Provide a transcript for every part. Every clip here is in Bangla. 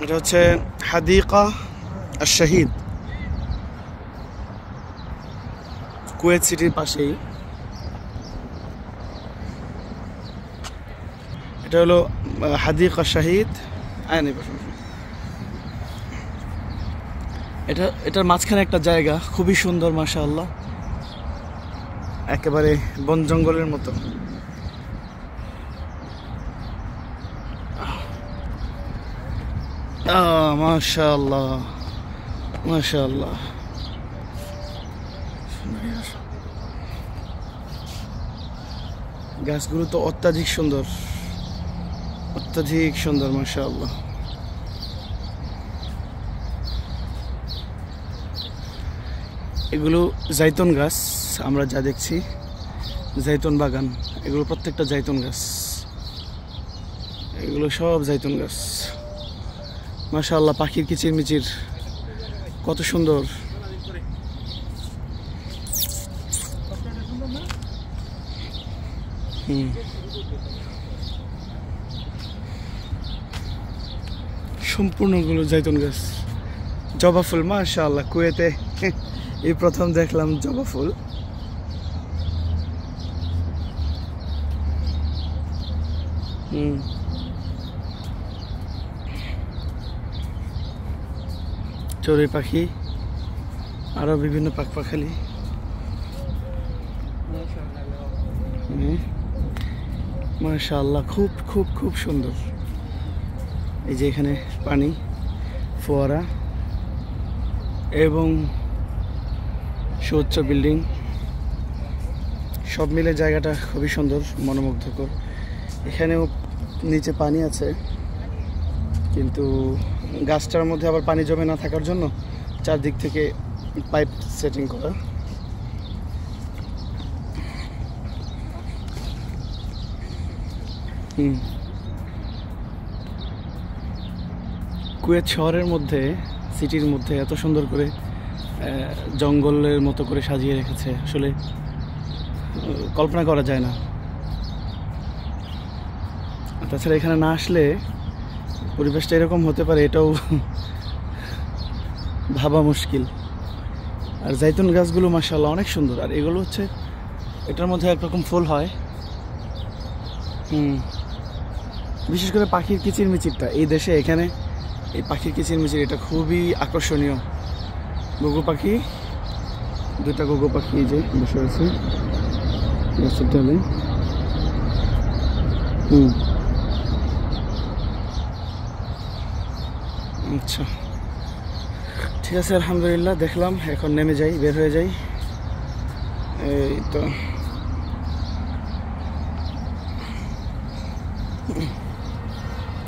এটা হচ্ছে হাদিকা আশ-শাহীদ, কুয়েত সিটির পাশেই। এটা হলো হাদিকা আশ-শাহীদ। এটার মাঝখানে একটা জায়গা, খুবই সুন্দর মাশাআল্লাহ, একেবারে বন জঙ্গলের মতো। মাশাআল্লাহ মাশাআল্লাহ, গাছগুলো তো অত্যাধিক সুন্দর, অত্যাধিক সুন্দর মাশাআল্লাহ। এগুলো জাইতুন গাছ, আমরা যা দেখছি জাইতুন বাগান, এগুলো প্রত্যেকটা জাইতুন গাছ, এগুলো সব জাইতুন গাছ মাশাআল্লাহ। পাখির কিচিরমিচির কত সুন্দর। সম্পূর্ণগুলো জাইতুন গাছ। জবা ফুল মাশাআল্লাহ, কুয়েতে এই প্রথম দেখলাম জবা ফুল। চড়ুই পাখি, আরো বিভিন্ন পাখপাখালি। মাশাআল্লাহ, খুব খুব খুব সুন্দর। এই যে এখানে পানি, ফোয়ারা এবং সুউচ্চ বিল্ডিং, সব মিলে জায়গাটা খুবই সুন্দর, মনোমুগ্ধকর। এখানেও নিচে পানি আছে, কিন্তু গাছটার মধ্যে আবার পানি জমে না থাকার জন্য চারদিক থেকে পাইপ সেটিং করা। কুয়েত শহরের মধ্যে, সিটির মধ্যে এত সুন্দর করে জঙ্গলের মতো করে সাজিয়ে রেখেছে, আসলে কল্পনা করা যায় না। তাছাড়া এখানে না আসলে পরিবেশটা এরকম হতে পারে এটাও ভাবা মুশকিল। আর জাইতুন গাছগুলো মাশাআল্লাহ অনেক সুন্দর। আর এগুলো হচ্ছে, এটার মধ্যে একরকম ফুল হয়। বিশেষ করে পাখির কিচিরমিচিরটা এই দেশে, এখানে এই পাখির কিচিরমিচির এটা খুবই আকর্ষণীয়। ঘুঘু পাখি, দুটা ঘুঘু পাখি যে বসে আছে গাছের ডালে। আচ্ছা, ঠিক আছে, আলহামদুলিল্লাহ দেখলাম। এখন নেমে যাই, বের হয়ে যাই। এই তো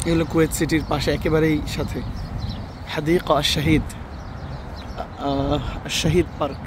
এগুলো কুয়েত সিটির পাশে একেবারেই সাথে হাদিকা আশ-শাহীদ, শাহীদ পার্ক।